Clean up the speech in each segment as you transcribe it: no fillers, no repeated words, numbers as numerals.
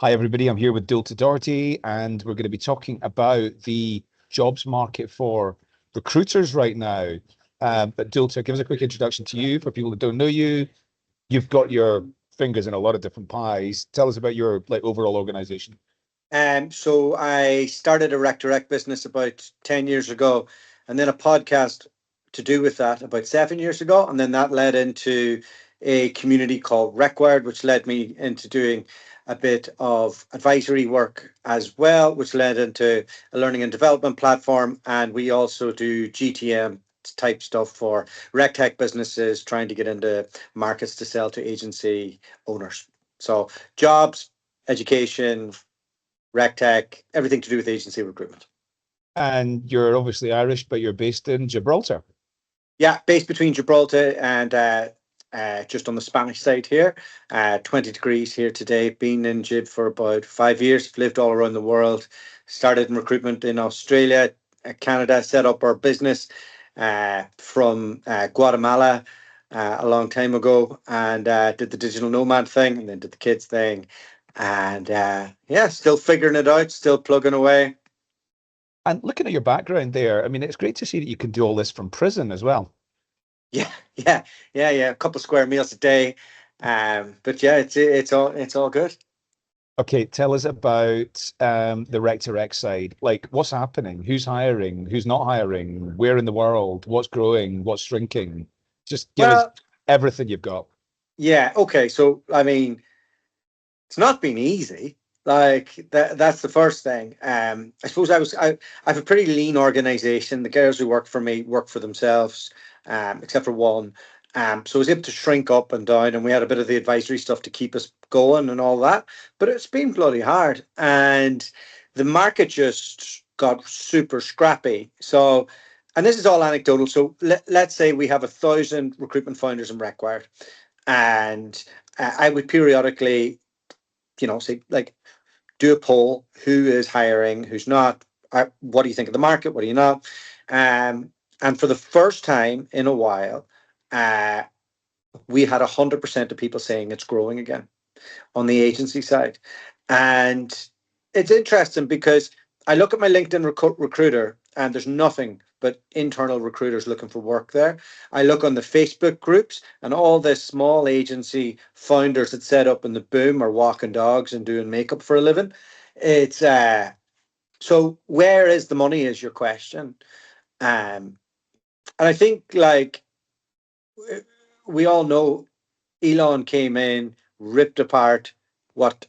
Hi, everybody. I'm here with Dualta Doherty, and we're going to be talking about the jobs market for recruiters right now. But Dualta, give us a quick introduction to you for people that don't know you. You've got your fingers in a lot of different pies. Tell us about your overall organization. So I started a RecTech business about 10 years ago, and then a podcast to do with that about 7 years ago. And then that led into a community called RecWired, which led me into doing a bit of advisory work as well, which led into a learning and development platform. And we also do GTM type stuff for RecTech businesses trying to get into markets to sell to agency owners. So jobs, education, RecTech, everything to do with agency recruitment. And you're obviously Irish, but you're based in Gibraltar. Yeah, based between Gibraltar and just on the Spanish side here. 20 degrees here today. Been in Gib for about 5 years. Lived all around the world. Started in recruitment in Australia, Canada. Set up our business from Guatemala a long time ago, and did the digital nomad thing, and then did the kids thing. And yeah, still figuring it out, still plugging away. And looking at your background there, I mean, it's great to see that you can do all this from prison as well. Yeah. A couple square meals a day. But yeah, it's all good. Okay, tell us about the Rec to Rec side. Like, what's happening? Who's hiring? Who's not hiring? Where in the world? What's growing? What's shrinking? Just give us Well, everything you've got. yeah, okay. So I mean, it's not been easy. Like that's the first thing. I suppose I have a pretty lean organization. The girls who work for me work for themselves, except for one. So I was able to shrink up and down, and we had a bit of the advisory stuff to keep us going and all that. But it's been bloody hard, and the market just got super scrappy. So, and this is all anecdotal. So let's say we have 1,000 recruitment founders in RecWired, and I would periodically, say like do a poll: who is hiring, who's not, what do you think of the market, what do you not. And for the first time in a while, uh, we had 100% of people saying it's growing again on the agency side. And it's interesting because I look at my LinkedIn recruiter, and there's nothing but internal recruiters looking for work there. I look on the Facebook groups, and all the small agency founders that set up in the boom are walking dogs and doing makeup for a living. It's so where is the money is your question. And I think, like, we all know Elon came in, ripped apart what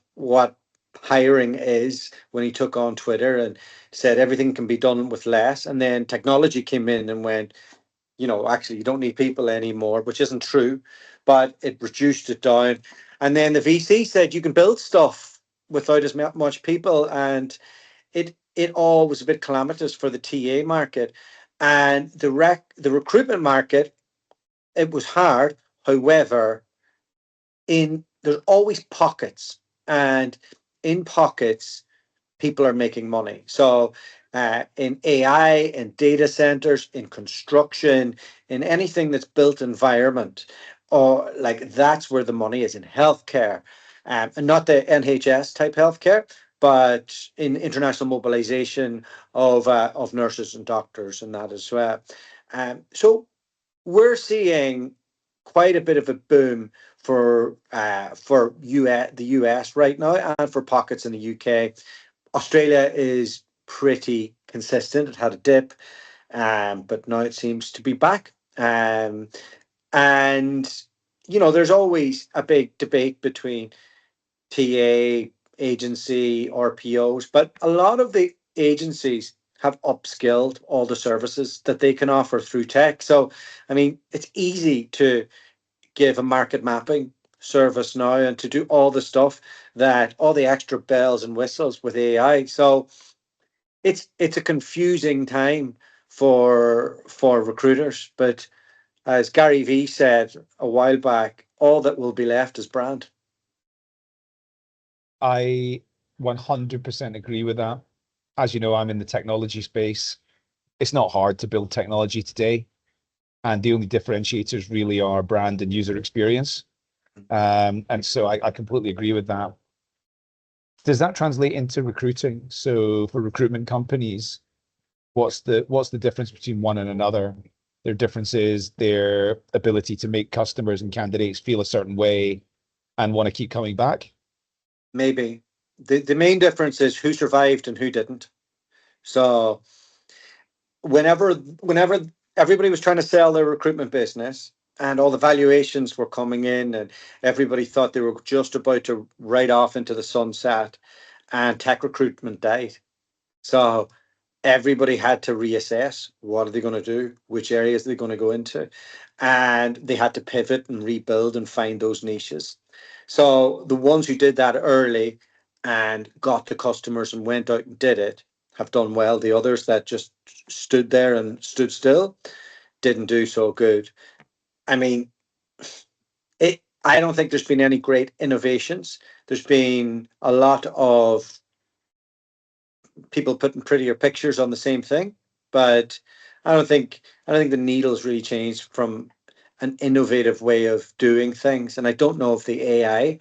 hiring is when he took on Twitter, and said everything can be done with less. And then technology came in and went, actually you don't need people anymore, which isn't true, but it reduced it down. And then the VC said you can build stuff without as much people, and it all was a bit calamitous for the TA market. And the recruitment market, it was hard. However, there's always pockets, and in pockets people are making money. So in AI, in data centers, in construction, in anything that's built environment, or like, that's where the money is. In healthcare, and not the NHS type healthcare, but in international mobilization of nurses and doctors, and that as well. So we're seeing quite a bit of a boom for the US right now, and for pockets in the UK. Australia is pretty consistent. It had a dip, but now it seems to be back. And there's always a big debate between TA, agency, RPOs, but a lot of the agencies have upskilled all the services that they can offer through tech. So, I mean, it's easy to give a market mapping service now, and to do all the stuff, that all the extra bells and whistles with AI. So it's a confusing time for recruiters. But as Gary Vee said a while back, all that will be left is brand. I 100% agree with that. As you know, I'm in the technology space. It's not hard to build technology today, and the only differentiators really are brand and user experience. And so I completely agree with that. Does that translate into recruiting? So for recruitment companies, what's the difference between one and another? Their difference is their ability to make customers and candidates feel a certain way and want to keep coming back. Maybe the main difference is who survived and who didn't. So whenever everybody was trying to sell their recruitment business and all the valuations were coming in and everybody thought they were just about to ride off into the sunset, and tech recruitment died. So everybody had to reassess what are they going to do, which areas are they going to go into, and they had to pivot and rebuild and find those niches. So the ones who did that early and got the customers and went out and did it have done well. The others that just stood there and stood still didn't do so good. I mean, I don't think there's been any great innovations. There's been a lot of people putting prettier pictures on the same thing, but I don't think the needle's really changed from an innovative way of doing things. And I don't know if the AI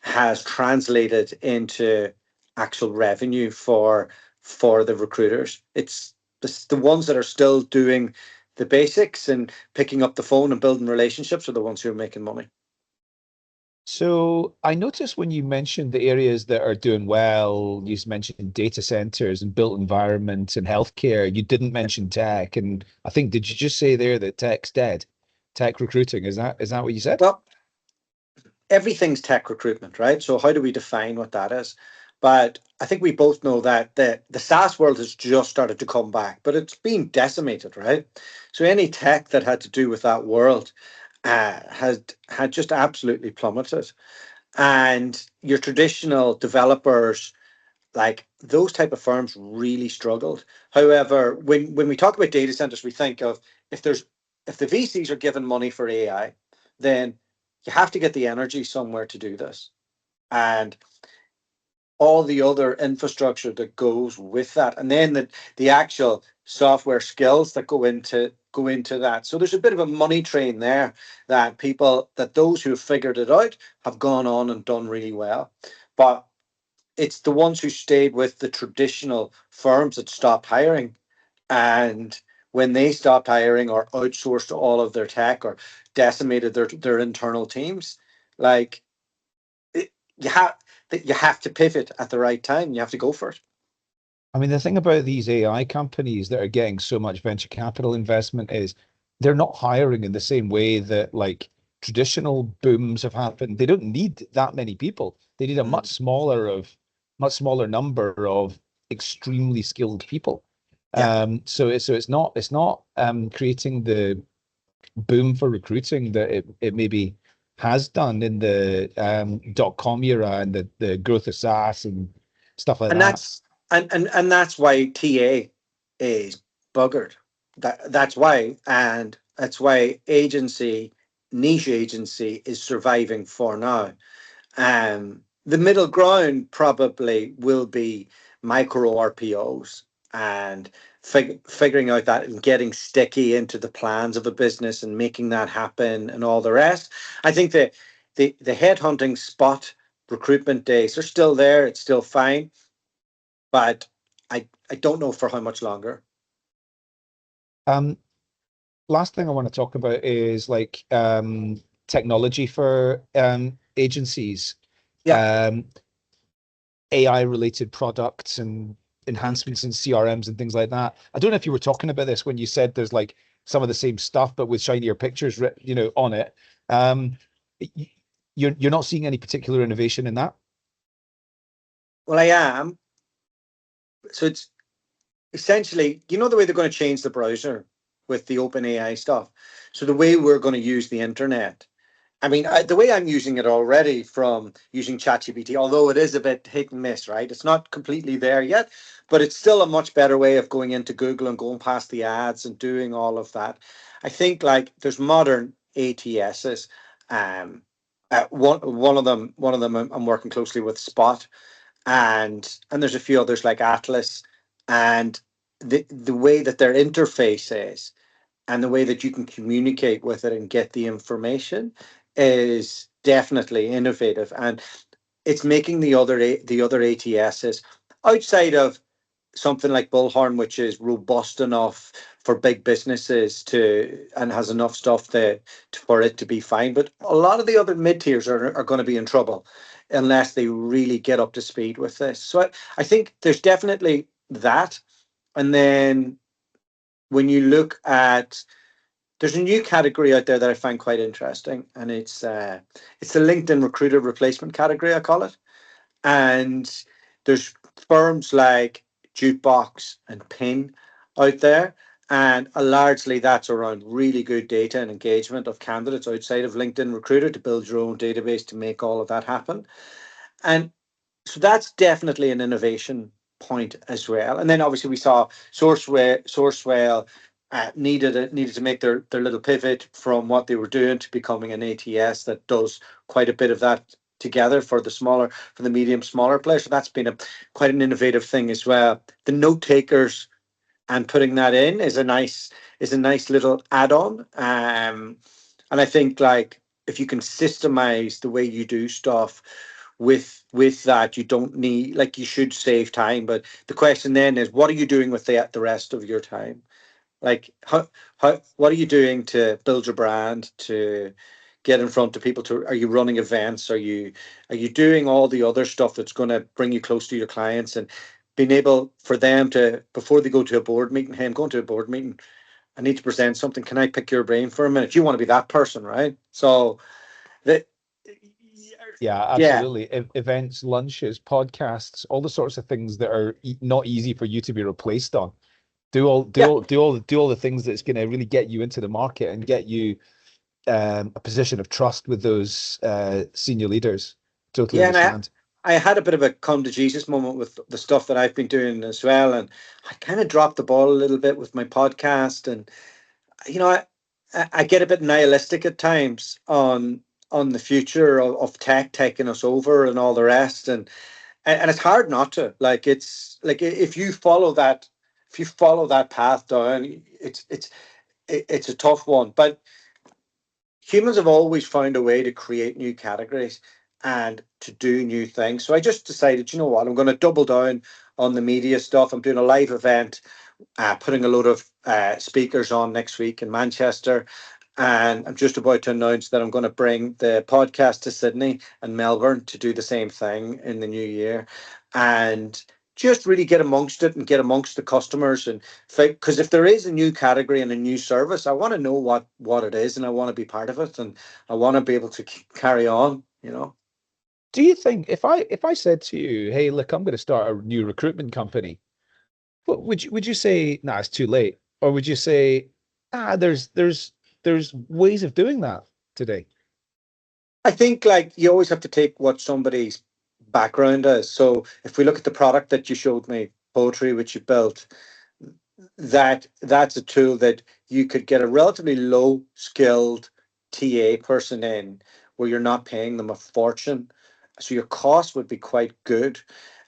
has translated into actual revenue for the recruiters. It's the ones that are still doing the basics and picking up the phone and building relationships are the ones who are making money. So I noticed when you mentioned the areas that are doing well, you mentioned data centers and built environments and healthcare. You didn't mention tech. And I think, did you just say there that tech's dead? Tech recruiting, is that what you said? Well, everything's tech recruitment, right? So how do we define what that is? But I think we both know that the SaaS world has just started to come back, but it's been decimated, right? So any tech that had to do with that world had just absolutely plummeted. And your traditional developers, like those type of firms, really struggled. However, when we talk about data centers, we think of if there's if the VCs are given money for AI, then you have to get the energy somewhere to do this. And all the other infrastructure that goes with that, and then the actual software skills that go into that. So there's a bit of a money train there that those who have figured it out have gone on and done really well. But it's the ones who stayed with the traditional firms that stopped hiring. And when they stopped hiring or outsourced all of their tech or decimated their internal teams, like it, you have to pivot at the right time. You have to go for it. I mean, the thing about these AI companies that are getting so much venture capital investment is they're not hiring in the same way that like traditional booms have happened. They don't need that many people. They need a Mm. much smaller number of extremely skilled people. Yeah. So it's not creating the boom for recruiting that it maybe has done in the .com era and the growth of SaaS and stuff like and that. that's and that's why TA is buggered. That's why, and that's why niche agency is surviving for now. The middle ground probably will be micro RPOs and figuring out that and getting sticky into the plans of a business and making that happen and all the rest. I think that the headhunting spot recruitment days are still there. It's still fine, but I don't know for how much longer. Um, Last thing I want to talk about is like technology for agencies, Yeah. um, AI related products and enhancements in CRMs and things like that. I don't know if you were talking about this when you said there's like some of the same stuff, but with shinier pictures, on it. Um, y- you're not seeing any particular innovation in that? Well, I am. So it's essentially, the way they're going to change the browser with the open AI stuff. So the way we're going to use the internet. I mean, the way I'm using it already from using ChatGPT, although it is a bit hit and miss, right? It's not completely there yet, but it's still a much better way of going into Google and going past the ads and doing all of that. I think like there's modern ATSs. Um, one of them, I'm working closely with Spot, and there's a few others like Atlas, and the way that their interface is and the way that you can communicate with it and get the information is definitely innovative. And it's making the other ATSs outside of something like Bullhorn, which is robust enough for big businesses and has enough stuff for it to be fine. But a lot of the other mid tiers are going to be in trouble unless they really get up to speed with this. So I think there's definitely that. And then when you look at, there's a new category out there that I find quite interesting, and it's the LinkedIn recruiter replacement category, I call it. And there's firms like Jukebox and Pin out there, and largely that's around really good data and engagement of candidates outside of LinkedIn Recruiter to build your own database to make all of that happen. And so that's definitely an innovation point as well. And then obviously we saw Sourcewell needed to make their little pivot from what they were doing to becoming an ATS that does quite a bit of that together for the medium smaller players. So that's been quite an innovative thing as well. The note takers and putting that in is a nice little add-on. And I think like if you can systemize the way you do stuff with that, you don't need, like, you should save time. But the question then is, what are you doing with the rest of your time? Like how what are you doing to build your brand, to get in front of people? Are you running events? Are you doing all the other stuff that's going to bring you close to your clients and being able for them to, before they go to a board meeting, hey, I'm going to a board meeting, I need to present something, can I pick your brain for a minute? You want to be that person, right? So that, Yeah, yeah, absolutely. Events, lunches, podcasts, all the sorts of things that are not easy for you to be replaced on. yeah. Do all the things that's going to really get you into the market and get you a position of trust with those senior leaders. Totally Yeah, and understand. I had a bit of a come to Jesus moment with the stuff that I've been doing as well, and I kind of dropped the ball a little bit with my podcast, and you know, I get a bit nihilistic at times on the future of tech taking us over and all the rest, and it's hard not to. Like, it's like if you follow that path down, it's a tough one, but humans have always found a way to create new categories and to do new things. So I just decided, you know what, I'm going to double down on the media stuff. I'm doing a live event, putting a load of speakers on next week in Manchester. And I'm just about to announce that I'm going to bring the podcast to Sydney and Melbourne to do the same thing in the new year. And just really get amongst it and get amongst the customers, and because if there is a new category and a new service, I want to know what it is, and I want to be part of it, and I want to be able to carry on, you know. Do you think if I said to you, hey, look, I'm going to start a new recruitment company, what would you say, nah, it's too late? Or would you say, there's ways of doing that today? I think like you always have to take what somebody's background is. So if we look at the product that you showed me, Poetry, which you built, that's a tool that you could get a relatively low skilled TA person in, where you're not paying them a fortune. So your cost would be quite good.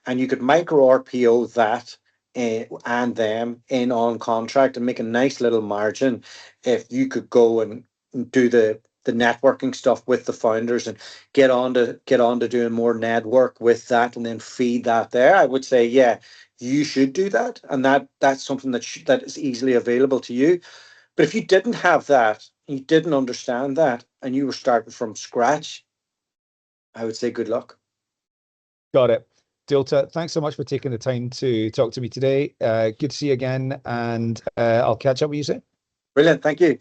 And you could micro RPO that and them in on contract and make a nice little margin if you could go and do the networking stuff with the founders and get on to doing more network with that and then feed that there. I would say, yeah, you should do that, and that's something that is easily available to you. But if you didn't have that, you didn't understand that, and you were starting from scratch, I would say good luck. Got it. Dualta, thanks so much for taking the time to talk to me today. Good to see you again, and I'll catch up with you soon. Brilliant, thank you.